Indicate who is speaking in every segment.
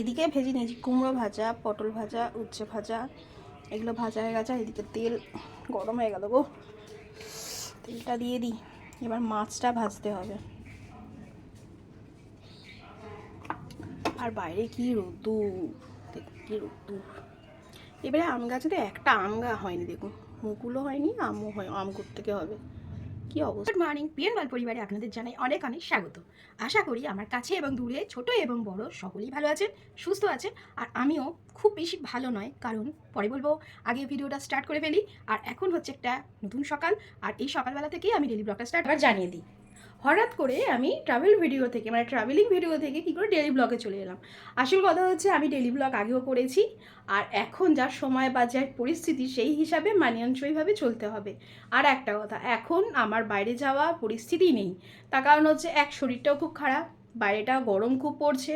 Speaker 1: এদিকে ভেজে নিয়েছি কুমড়ো ভাজা, পটল ভাজা, উচ্ছে ভাজা, এগুলো ভাজা হয়ে গেছে। এদিকে তেল গরম হয়ে গেল গো, তেলটা দিয়ে দিই। এবার মাছটা ভাজতে হবে। আর বাইরে কি রোদ্দুর, দেখুন কি রোদ্দুর। এবারে আম গাছে তো একটা আম হয়নি, দেখুন মুকুলও হয়নি, আমও হয়, আম থেকে হবে কি অবস্থা।
Speaker 2: গুড মর্নিং, পিএনওয়াল পরিবারে আপনাদের জানাই অনেক অনেক স্বাগত। আশা করি আমার কাছে এবং দূরে ছোট এবং বড় সকলেই ভালো আছেন, সুস্থ আছেন। আর আমিও খুব বেশি ভালো নয়, কারণ পরে বলবো, আগে ভিডিওটা স্টার্ট করে ফেলি। আর এখন হচ্ছে একটা নতুন সকাল, আর এই সকালবেলা থেকেই আমি ডেলি ব্লগটা স্টার্ট জানিয়ে দিই। হঠাৎ করে আমি ট্রাভেলিং ভিডিও থেকে কী করে ডেলি ব্লগে চলে এলাম। আসল কথা হচ্ছে, আমি ডেলি ব্লগ আগেও করেছি, আর এখন যার সময় বা যার পরিস্থিতি সেই হিসাবে মানানসইভাবে চলতে হবে। আর একটা কথা, এখন আমার বাইরে যাওয়া পরিস্থিতি নেই, তার কারণ হচ্ছে শরীরটাও খুব খারাপ, বাইরেটা গরম খুব পড়ছে।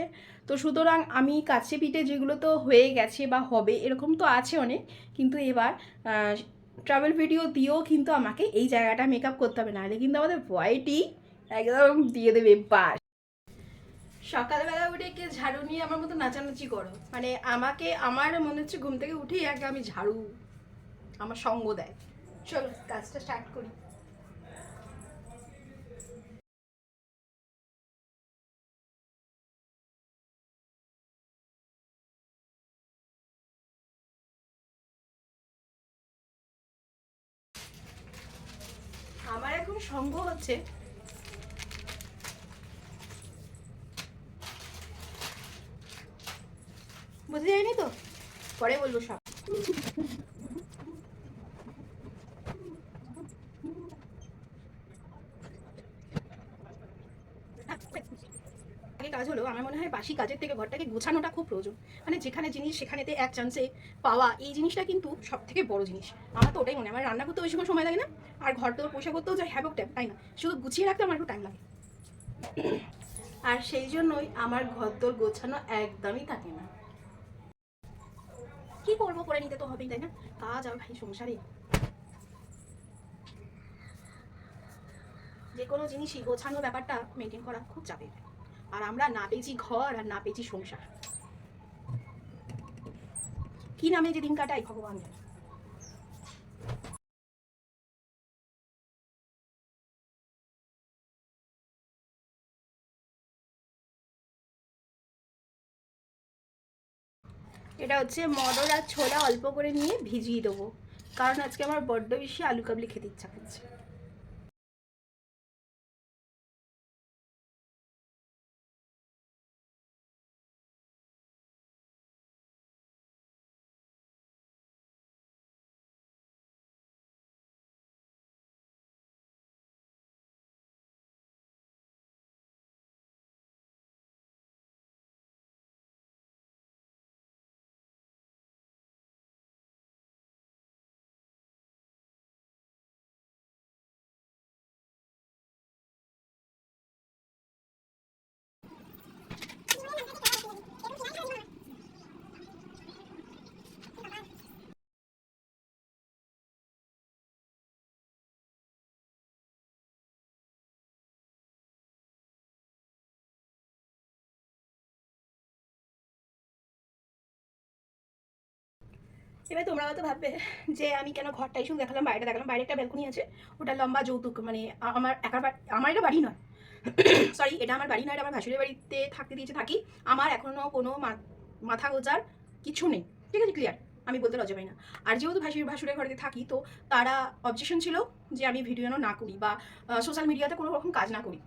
Speaker 2: তো সুতরাং আমি কাছে পিঠে যেগুলো তো হয়ে গেছে বা হবে এরকম তো আছে অনেক, কিন্তু এবার ট্রাভেল ভিডিও দিয়েও কিন্তু আমাকে এই জায়গাটা মেকআপ করতে হবে, নাহলে কিন্তু আমাদের ভয়টি একদম দিয়ে দেবে বাস। সকালবেলা উঠে কে ঝাড়ু নিয়ে আমার মতো নাচানাচি করো, মানে আমাকে আমার মনে হচ্ছে ঘুম থেকে উঠেই আগে আমি ঝাড়ু আমার সঙ্গ দেয়। চলো কাজটা স্টার্ট করি। আমার এখন সঙ্গ হচ্ছে বুঝতে যায়নি তো, পরে বলবো সব। কাজ হলো, আমার মনে হয় বাসি কাজের থেকে ঘরটাকে গোছানোটা খুব প্রয়োজন। মানে যেখানে জিনিস সেখানেতে এক চান্সে পাওয়া, এই জিনিসটা কিন্তু সব থেকে বড় জিনিস। আমার তো ওটাই মনে হয়। আমার রান্না করতে ওই সময় লাগে না, আর ঘর তো পয়সা করতেও যায় হ্যাবক টাইম, তাই না? শুধু গুছিয়ে রাখতে আমার একটু টাইম লাগে। আর সেই জন্যই আমার ঘর তোর গোছানো একদমই থাকে না। কি করবো, করে নিতে তো হবেই, তাই না? কাজ আর ভাই সংসারে যে কোনো জিনিসই গোছানো ব্যাপারটা মেনটেন করা খুব চাপের। আর আমরা না পেয়েছি ঘর, আর না পেয়েছি সংসার, কি নামে যে দিন কাটাই ভগবান জানে। এটা হচ্ছে মটর আর ছোলা অল্প করে নিয়ে ভিজিয়ে দেবো, কারণ আজকে আমার বড্ড বেশি আলু কাবলি খেতে ইচ্ছা করছে। এবার তোমরা হয়তো ভাববে যে আমি কেন ঘরটাই শুধু দেখালাম, বাইরে দেখালাম। বাইরে একটা ব্যালকনি আছে, ওটা লম্বা যৌতুক, মানে আমার একা আমার এটা বাড়ি নয়। সরি, এটা আমার বাড়ি নয়, এটা আমার ভাসুরের বাড়িতে থাকতে দিয়েছে, থাকি। আমার এখনো কোনো মাথা গোজার কিছু নেই, ঠিক আছে, ক্লিয়ার। আমি বলতে লজ্জা পাই না। আর যেহেতু ভাসুরের ঘরে থাকি, তো তারা অবজেকশন ছিল যে আমি ভিডিও যেন না করি বা সোশ্যাল মিডিয়াতে কোনো রকম কাজ না করি।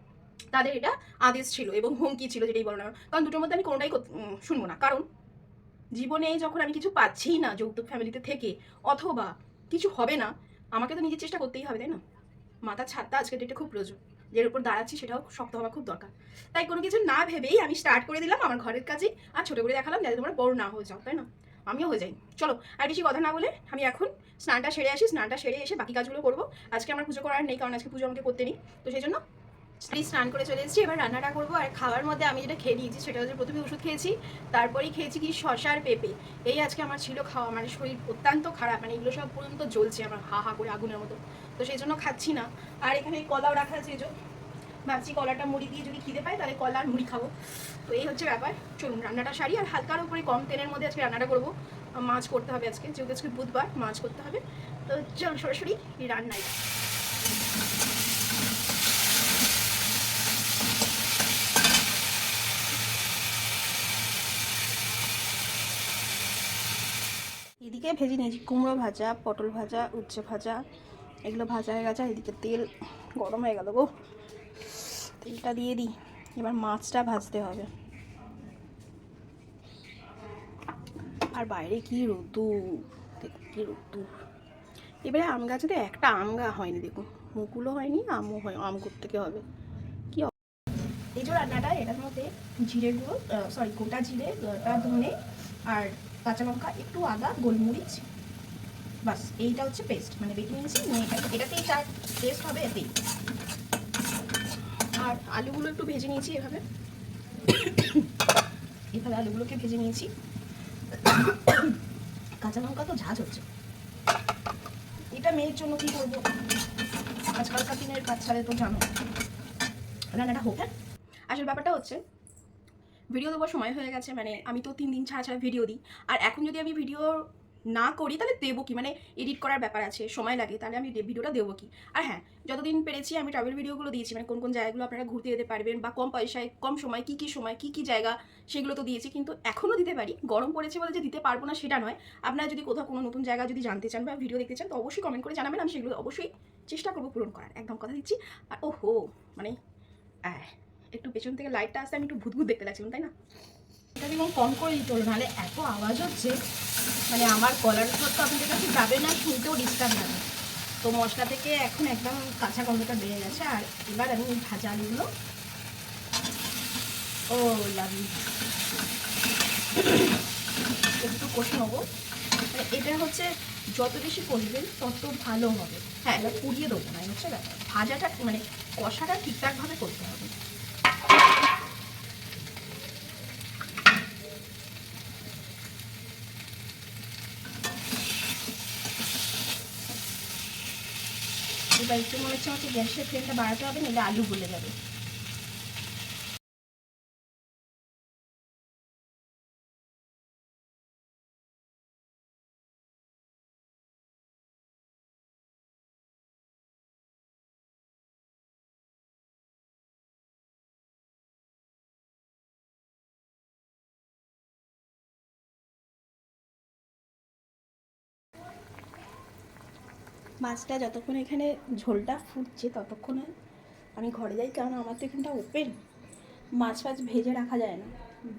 Speaker 2: তাদের এটা আদেশ ছিল এবং হুমকি ছিল, যেটাই বলো না, কারণ দুটোর মধ্যে আমি কোনোটাই শুনবো না। কারণ জীবনে যখন আমি কিছু পাচ্ছিই না যৌতুক ফ্যামিলিতে থেকে, অথবা কিছু হবে না, আমাকে তো নিজের চেষ্টা করতেই হবে, তাই না? মাথার ছাদটা আজকের ডেটে খুব প্রয়োজন, যের উপর দাঁড়াচ্ছি সেটাও শক্ত হওয়া খুব দরকার। তাই কোনো কিছু না ভেবেই আমি স্টার্ট করে দিলাম আমার ঘরের কাজে, আর ছোটো করে দেখালাম যাতে তোমরা বড় না হয়ে যাও, তাই না? আমিও হয়ে যাই। চলো আর বেশি কথা না বলে আমি এখন স্নানটা সেরে আসি। স্নানটা সেরে এসে বাকি কাজগুলো করবো। আজকে আমার পুজো করার নেই, কারণ আজকে পুজো আমাকে করতে নেই, তো সেই জন্য স্নান করে চলে এসেছি। এবার রান্নাটা করবো। আর খাওয়ার মধ্যে আমি যেটা খেয়ে নিয়েছি সেটা হচ্ছে, প্রথমে ওষুধ খেয়েছি, তারপরেই খেয়েছি কি শশার পেঁপে। এই আজকে আমার ছিল খাওয়া। মানে শরীর অত্যন্ত খারাপ, মানে এগুলো সব পর্যন্ত জ্বলছে আমার হা হা করে আগুনের মতো, তো সেই জন্য খাচ্ছি না। আর এখানে কলাও রাখা আছে, ভাবছি কলাটা মুড়ি দিয়ে যদি খিদে পাই তাহলে কলা আর মুড়ি খাবো। তো এই হচ্ছে ব্যাপার। চলুন রান্নাটা সারি, আর হালকার উপরে কম তেলের মধ্যে আজকে রান্নাটা করবো। মাছ করতে হবে আজকে, যেহেতু আজকে বুধবার মাছ করতে হবে। তো চল সরাসরি এই রান্নায়। এদিকে ভেজে নিয়েছি কুমড়ো ভাজা, পটল ভাজা, উচ্ছে ভাজা, এগুলো ভাজা হয়ে গেছে। এদিকে তেল গরম হয়ে গেল গো, তেলটা দিয়ে দিই। এবার মাছটা ভাজতে হবে। আর বাইরে কি রোদ্দুর, দেখুন কি রোদ্দুর। এবারে আম গাছে তো একটা আম হয়নি, দেখুন মুকুলও হয়নি, আমও হয়, আম থেকে হবে কি। এই যে রান্নাটা, এটার মধ্যে জিরে গুঁড়ো, সরি গোটা জিরে, ধনে আর কাঁচা লঙ্কা, একটু আদা, গোলমরিচ, বাস এইটা হচ্ছে পেস্ট, মানে বেটে নিয়েছি। এটাতেই চার টেস্ট হবে এতেই। আর আলুগুলো একটু ভেজে নিয়েছি এভাবে এভাবে আলুগুলোকে ভেজে নিয়েছি। কাঁচা লঙ্কা তো ঝাঁজ হচ্ছে। এটা মেয়ের জন্য কি করবো, আজকালকার দিনের বাচ্চাদের তো জানো। রান্নাটা হোক। হ্যাঁ, আসল ব্যাপারটা হচ্ছে ভিডিও দেওয়ার সময় হয়ে গেছে, মানে আমি তো 3 দিন ছাড়া ভিডিও দিই। আর এখন যদি আমি ভিডিও না করি তাহলে দেবো কি, মানে এডিট করার ব্যাপার আছে, সময় লাগে, তাহলে আমি ভিডিওটা দেবো কি। আর হ্যাঁ, যতদিন পেরেছি আমি ট্রাভেল ভিডিওগুলো দিয়েছি, মানে কোন কোন জায়গাগুলো আপনারা ঘুরতে যেতে পারবেন, বা কম পয়সায় কম সময় কী কী জায়গা, সেগুলো তো দিয়েছি। কিন্তু এখনও দিতে পারি, গরম পড়েছে বলে যে দিতে পারবো না সেটা নয়। আপনারা যদি কোথাও কোনো নতুন জায়গা যদি জানতে চান বা ভিডিও দেখতে চান, তো অবশ্যই কমেন্ট করে জানাবেন, আমি সেগুলো অবশ্যই চেষ্টা করবো পূরণ করার, একদম কথা দিচ্ছি। আর ওহো, মানে একটু পেছন থেকে লাইটটা আসতে আমি একটু ভূতভূত দেখতে লাগছিলাম, তাই না? এটা এবং কম করে দিতে হলো, নাহলে এত আওয়াজ হচ্ছে, মানে আমার গলার স্বর তো আপনাদের কাছে যাবে না, শুনতেও ডিস্টার্ব হবে। তো মশলা থেকে এখন একদম কাঁচা গন্ধটা বেড়ে গেছে। আর এবার আমি ভাজা আলুগুলো একটু কষে নেবো। মানে এটা হচ্ছে যত বেশি কষবেন তত ভালো হবে। হ্যাঁ, এবার পুড়িয়ে দেবো না, হচ্ছে ব্যাপার। ভাজাটা মানে কষাটা ঠিকঠাকভাবে করতে হবে। এবার একটু মনে হচ্ছে আমাকে গ্যাসের ফ্লেমটা বাড়াতে হবে, নাহলে আলু গলে যাবে। মাছটা যতক্ষণ এখানে ঝোলটা ফুটছে ততক্ষণে আমি ঘরে যাই, কারণ আমার তো এখানটা ওপেন, মাছ ভেজে রাখা যায় না,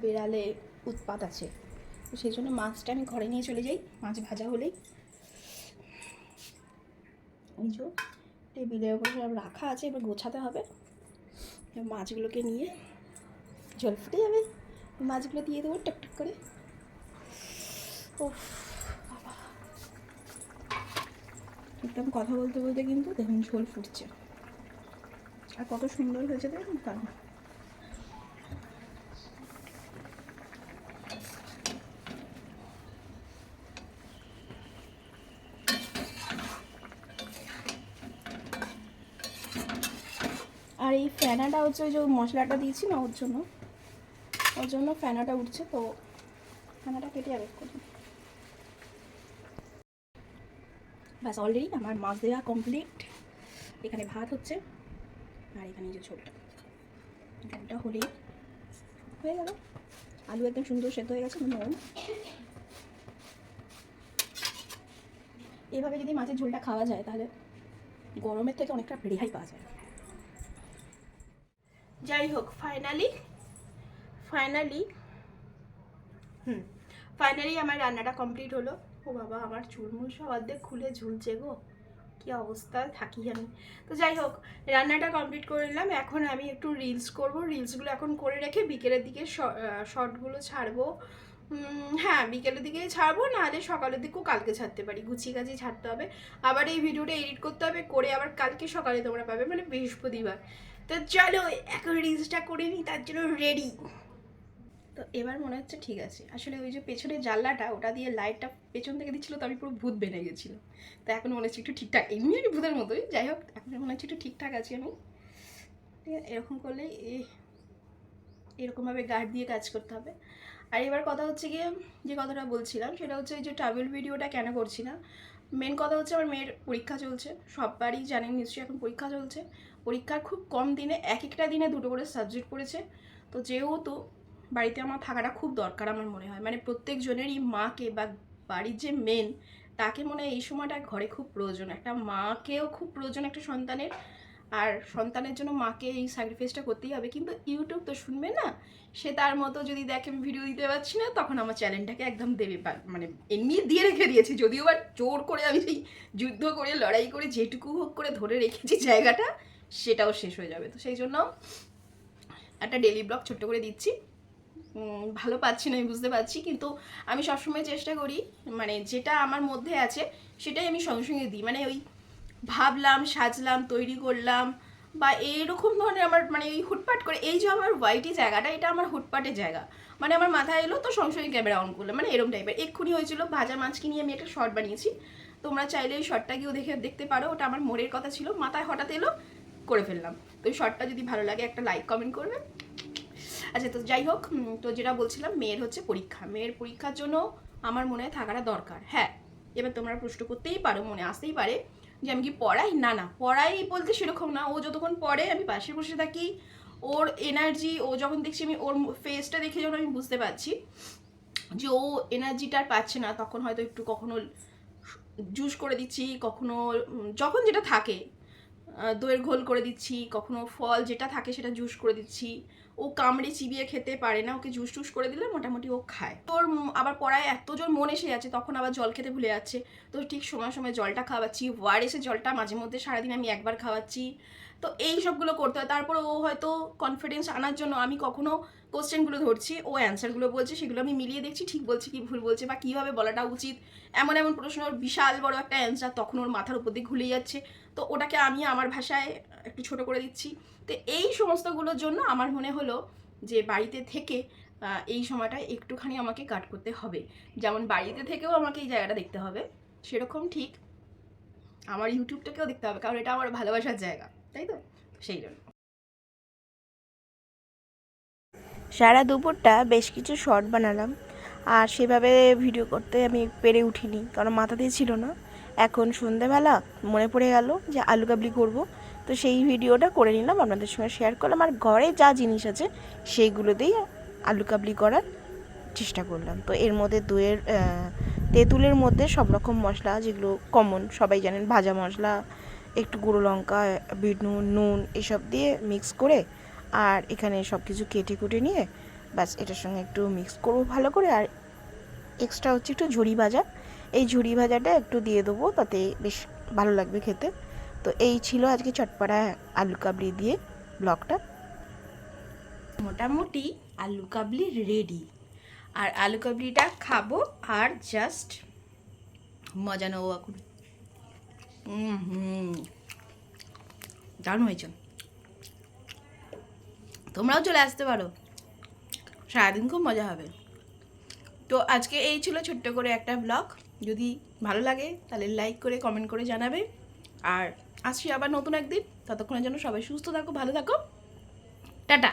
Speaker 2: বেড়ালে উৎপাত আছে। তো সেই জন্য মাছটা আমি ঘরে নিয়ে চলে যাই, মাছ ভাজা হলেই। এই যে টেবিলের উপর সব রাখা আছে, এবার গোছাতে হবে। মাছগুলোকে নিয়ে জল ফুটে যাবে, মাছগুলো দিয়ে দেবো টুকটুক করে। ও বাবা, একদম কথা বলতে বলতে কিন্তু দেখুন ঝোল ফুটছে, আর কত সুন্দর হয়েছে দেখুন। কারণ আর এই ফেনাটা হচ্ছে ওই যে মশলাটা দিয়েছি না, ওর জন্য ফেনাটা উঠছে। তো ফেনাটা কেটে আর করি। ব্যাস, অলরেডি আমার মাছ দেওয়া কমপ্লিট। এখানে ভাত হচ্ছে, আর এখানে যে ঝোলটা হলেই হয়ে গেল। আলু একদম সুন্দর সেদ্ধ হয়ে গেছে, নরম। এভাবে যদি মাছের ঝোলটা খাওয়া যায় তাহলে গরমের থেকে অনেকটা রেহাই পাওয়া যায়। যাই হোক, ফাইনালি আমার রান্নাটা কমপ্লিট হলো। ও বাবা, আমার চুলমুল সব অর্ধেক খুলে ঝুলছে গো, কি অবস্থা থাকি আমি। তো যাই হোক, রান্নাটা কমপ্লিট করে নিলাম। এখন আমি একটু রিলস করব, রিলসগুলো এখন করে রেখে বিকেলের দিকে শর্টগুলো ছাড়বো। হ্যাঁ, বিকেলের দিকেই ছাড়বো, নাহলে সকালের দিকেও কালকে ছাড়তে পারি, গুছিয়ে গাছিয়ে ছাড়তে হবে। আবার এই ভিডিওটা এডিট করতে হবে, করে আবার কালকে সকালে তোমরা পাবে, মানে বৃহস্পতিবার। তো চলো এখন রিলসটা করে নিই, তার জন্য রেডি। তো এবার মনে হচ্ছে ঠিক আছে। আসলে ওই যে পেছনের জানলাটা, ওটা দিয়ে লাইটটা পেছন থেকে দিচ্ছিলো, তো আমি পুরো ভূত বেনে গেছিলো। তো এখন মনে হচ্ছে একটু ঠিকঠাক, এমনি আমি ভূতের মতোই, যাই হোক এখন মনে হচ্ছে একটু ঠিকঠাক আছি আমি। ঠিক আছে, এরকম করলেই এরকমভাবে গার্ড দিয়ে কাজ করতে হবে। আর এবার কথা হচ্ছে গিয়ে যে কথাটা বলছিলাম সেটা হচ্ছে এই যে ট্রাভেল ভিডিওটা কেন করছি না, মেন কথা হচ্ছে আমার মেয়ের পরীক্ষা চলছে, সববারই জানেন নিশ্চয়ই এখন পরীক্ষা চলছে। পরীক্ষার খুব কম দিনে একটা দিনে 2টো করে সাবজেক্ট পড়েছে। তো যেহেতু বাড়িতে আমার থাকাটা খুব দরকার আমার মনে হয়, মানে প্রত্যেকজনেরই মাকে বা বাড়ির যে মেন তাকে মনে হয় এই সময়টা ঘরে খুব প্রয়োজন, একটা মাকেও খুব প্রয়োজন একটা সন্তানের। আর সন্তানের জন্য মাকে এই স্যাক্রিফাইসটা করতেই হবে, কিন্তু ইউটিউব তো শুনবে না, সে তার মতো যদি দেখে আমি ভিডিও দিতে পারছি না তখন আমার চ্যানেলটাকে একদম দেবে, মানে এমনি দিয়ে রেখে দিয়েছি, যদিও বা জোর করে আমি সেই যুদ্ধ করে লড়াই করে যেটুকু হোক করে ধরে রেখেছি জায়গাটা, সেটাও শেষ হয়ে যাবে। তো সেই জন্য একটা ডেলি ব্লগ ছোট্ট করে দিচ্ছি। ভালো পাচ্ছি না আমি বুঝতে পারছি, কিন্তু আমি সবসময় চেষ্টা করি মানে যেটা আমার মধ্যে আছে সেটাই আমি সঙ্গে সঙ্গে দিই, মানে ওই ভাবলাম সাজলাম তৈরি করলাম বা এইরকম ধরনের আমার মানে এই হুটপাট করে, এই যে আমার ওয়াইটি জায়গাটা এটা আমার হুটপাটের জায়গা, মানে আমার মাথায় এলো তো সঙ্গে সঙ্গে ক্যামেরা অন করলাম, মানে এরকম টাইপের। এক্ষুনি হয়েছিল ভাজা মাছকে নিয়ে আমি একটা শর্ট বানিয়েছি, তোমরা চাইলে ওই শর্টটা গিয়েও দেখতে পারো, ওটা আমার মোড়ের কথা ছিল, মাথায় হঠাৎ এলো করে ফেললাম। তো ওই শর্টটা যদি ভালো লাগে একটা লাইক কমেন্ট করবে। আচ্ছা, তো যাই হোক, তো যেটা বলছিলাম মেয়ের হচ্ছে পরীক্ষা, মেয়ের পরীক্ষার জন্য আমার মনে হয় থাকাটা দরকার। হ্যাঁ, এবার তোমরা প্রশ্ন করতেই পারো, মনে আসতেই পারে যে আমি কি পড়াই, না না পড়াই বলতে সেরকম না, ও যতক্ষণ পড়ে আমি পাশে বসে থাকি, ওর এনার্জি, ও যখন দেখছি আমি ওর ফেসটা দেখে যখন আমি বুঝতে পারছি যে ও এনার্জিটা আর পাচ্ছে না, তখন হয়তো একটু কখনো জুস করে দিচ্ছি, কখনো যখন যেটা থাকে দইয়ের ঘোল করে দিচ্ছি, কখনো ফল যেটা থাকে সেটা জুস করে দিচ্ছি। ও কামড়ে চিবিয়ে খেতে পারে না, ওকে জুস টুস করে দিলে মোটামুটি ও খায়। তোর আবার পড়ায় এত জোর মন এসে যাচ্ছে তখন আবার জল খেতে ভুলে যাচ্ছে, তো ঠিক সময় সময় জলটা খাওয়াচ্ছি, ওয়ারেসের জলটা মাঝে মধ্যে সারাদিন আমি একবার খাওয়াচ্ছি। তো এই সবগুলো করতে হয়। তারপরে ও হয়তো কনফিডেন্স আনার জন্য আমি কখনো কোশ্চেনগুলো ধরছি, ও অ্যান্সারগুলো বলছে, সেগুলো আমি মিলিয়ে দেখছি ঠিক বলছে কি ভুল বলছে বা কীভাবে বলাটা উচিত। এমন এমন প্রশ্ন, ওর বিশাল বড় একটা অ্যান্সার তখন ওর মাথার উপর দিয়ে ঘুরে যাচ্ছে, তো ওটাকে আমি আমার ভাষায় একটু ছোট করে দিচ্ছি। তো এই সমস্তগুলোর জন্য আমার মনে হলো যে বাড়িতে থেকে এই সময়টা একটুখানি আমাকে কাট করতে হবে। যেমন বাড়িতে থেকেও আমাকে এই জায়গাটা দেখতে হবে, সেরকম ঠিক আমার ইউটিউবটাকেও দেখতে হবে, কারণ এটা আমার ভালোবাসার জায়গা, তাই তো? সেই জন্য
Speaker 1: সারা দুপুরটা বেশ কিছু শর্ট বানালাম, আর সেভাবে ভিডিও করতে আমি পেরে উঠিনি কারণ মাথাতেই ছিল না। এখন সন্ধেবেলা মনে পড়ে গেল যে আলু কাবলি করব, তো সেই ভিডিওটা করে নিলাম, আপনাদের সঙ্গে শেয়ার করলাম। আর ঘরে যা জিনিস আছে সেইগুলো দিয়েই আলু কাবলি করার চেষ্টা করলাম। তো এর মধ্যে দইয়ের তেঁতুলের মধ্যে সব রকম মশলা যেগুলো কমন সবাই জানেন, ভাজা মশলা, একটু গুঁড়ো লঙ্কা, বিট নুন, নুন এসব দিয়ে মিক্স করে, আর এখানে সব কিছু কেটে কুটে নিয়ে ব্যাস এটার সঙ্গে একটু মিক্স করবো ভালো করে। আর এক্সট্রা হচ্ছে একটু ঝুড়ি ভাজা, এই ঝুড়ি ভাজাটা একটু দিয়ে দেবো, তাতে বেশ ভালো লাগবে খেতে। তো এই ছিল আজকে চটপটা আলু কাবলি দিয়ে ব্লগটা।
Speaker 2: মোটামুটি আলু কাবলি রেডি, আর আলু কাবলিটা খাবো আর জাস্ট মজা নেবো এখন। দারুণ হয়েছে, তোমরাও চলে আসতে পারো, সারাদিন খুব মজা হবে। তো আজকে এই ছিল ছোট্ট করে একটা ব্লগ, যদি ভালো লাগে তাহলে লাইক করে কমেন্ট করে জানাবে, আর আসছি আবার নতুন একদিন, ততক্ষণের জন্য সবাই সুস্থ থাকো, ভালো থাকো, টাটা।